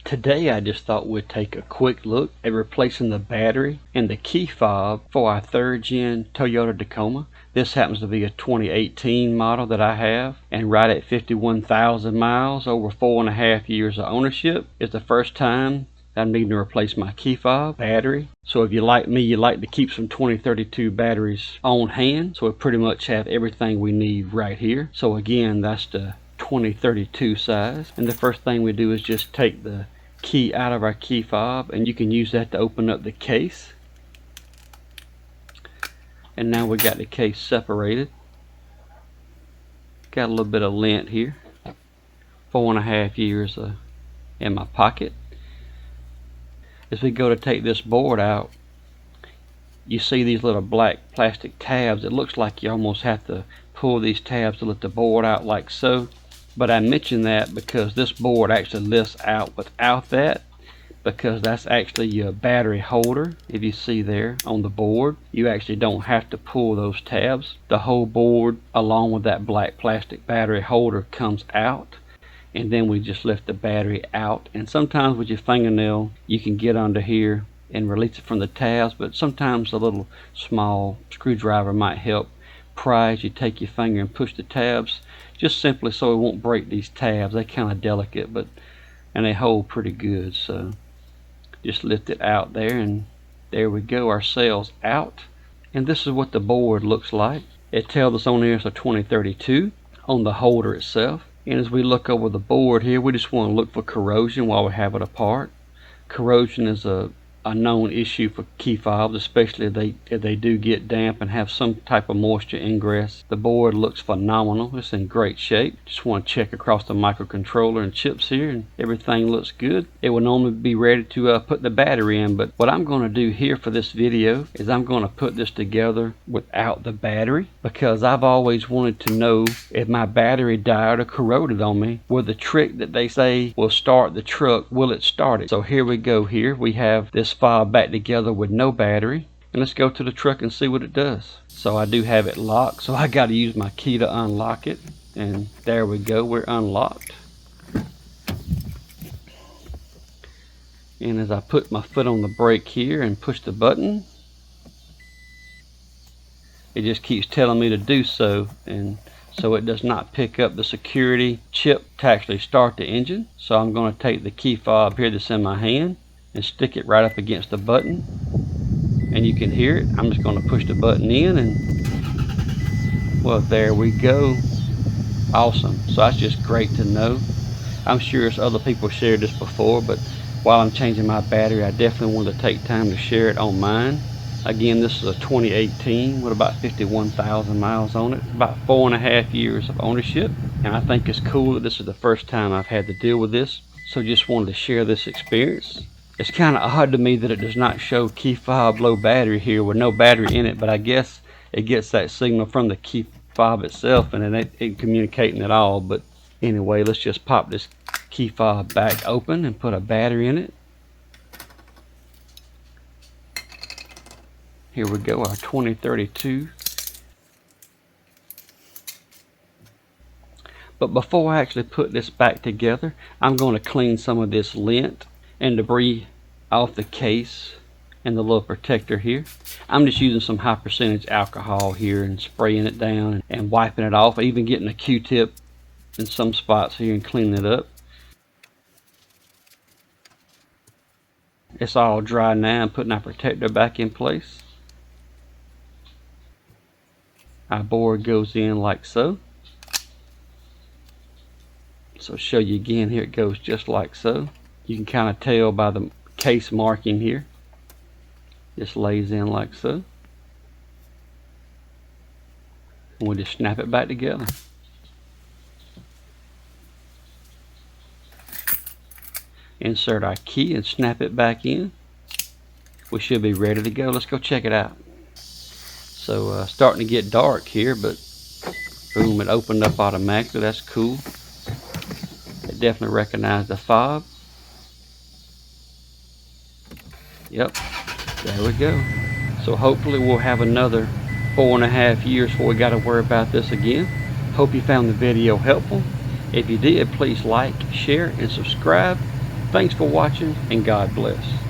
Today I just thought we'd take a quick look at replacing the battery and the key fob for our 3rd gen Toyota Tacoma. This happens to be a 2018 model that I have, and right at 51,000 miles, over 4.5 years of ownership, is the first time I'm needing to replace my key fob battery. So if you like me, you like to keep some 2032 batteries on hand, so we pretty much have everything we need right here. So again, that's the 2032 size, and the first thing we do is just take the key out of our key fob, and you can use that to open up the case. And now we got the case separated. Got a little bit of lint here. 4.5 years in my pocket. As we go to take this board out, you see these little black plastic tabs. It looks like you almost have to pull these tabs to let the board out like so. But I mention that because this board actually lifts out without that, because that's actually your battery holder. If you see there on the board, you actually don't have to pull those tabs. The whole board along with that black plastic battery holder comes out, and then we just lift the battery out. And sometimes with your fingernail you can get under here and release it from the tabs, but sometimes a little small screwdriver might help pry as you take your finger and push the tabs, just simply so it won't break these tabs. They're kind of delicate, and they hold pretty good. So just lift it out there, and there we go, our cell's out. And this is what the board looks like. It tells us on here it's a 2032 on the holder itself. And as we look over the board here, we just want to look for corrosion while we have it apart. Corrosion is a known issue for key fobs, especially if they do get damp and have some type of moisture ingress. The board looks phenomenal. It's in great shape. Just want to check across the microcontroller and chips here, and everything looks good. It will normally be ready to put the battery in, but what I'm going to do here for this video is I'm going to put this together without the battery, because I've always wanted to know if my battery died or corroded on me. Will the trick that they say will start the truck, will it start it? So here we go. Here we have this fob back together with no battery, and let's go to the truck and see what it does. So I do have it locked, so I got to use my key to unlock it, and there we go, we're unlocked. And as I put my foot on the brake here and push the button, it just keeps telling me to do so, and so it does not pick up the security chip to actually start the engine. So I'm going to take the key fob here that's in my hand and stick it right up against the button, and you can hear it. I'm just going to push the button in, and well, there we go. Awesome. So that's just great to know. I'm sure other people shared this before, but while I'm changing my battery, I definitely want to take time to share it on mine. Again, this is a 2018 with about 51,000 miles on it, about 4.5 years of ownership, and I think it's cool that this is the first time I've had to deal with this, so just wanted to share this experience. It's kind of odd to me that it does not show key fob low battery here with no battery in it, but I guess it gets that signal from the key fob itself, and it ain't communicating at all. But anyway, let's just pop this key fob back open and put a battery in it. Here we go, our 2032. But before I actually put this back together, I'm going to clean some of this lint and debris off the case and the little protector here. I'm just using some high percentage alcohol here and spraying it down and wiping it off, even getting a Q-tip in some spots here and cleaning it up. It's all dry now. I'm putting our protector back in place. Our board goes in like so. So show you again, here it goes just like so. You can kind of tell by the case marking here. Just lays in like so. And we'll just snap it back together. Insert our key and snap it back in. We should be ready to go. Let's go check it out. So starting to get dark here, but boom, it opened up automatically. That's cool. It definitely recognized the fob. Yep, there we go. So hopefully we'll have another 4.5 years before we got to worry about this again. Hope you found the video helpful. If you did, please like, share, and subscribe. Thanks for watching, and God bless.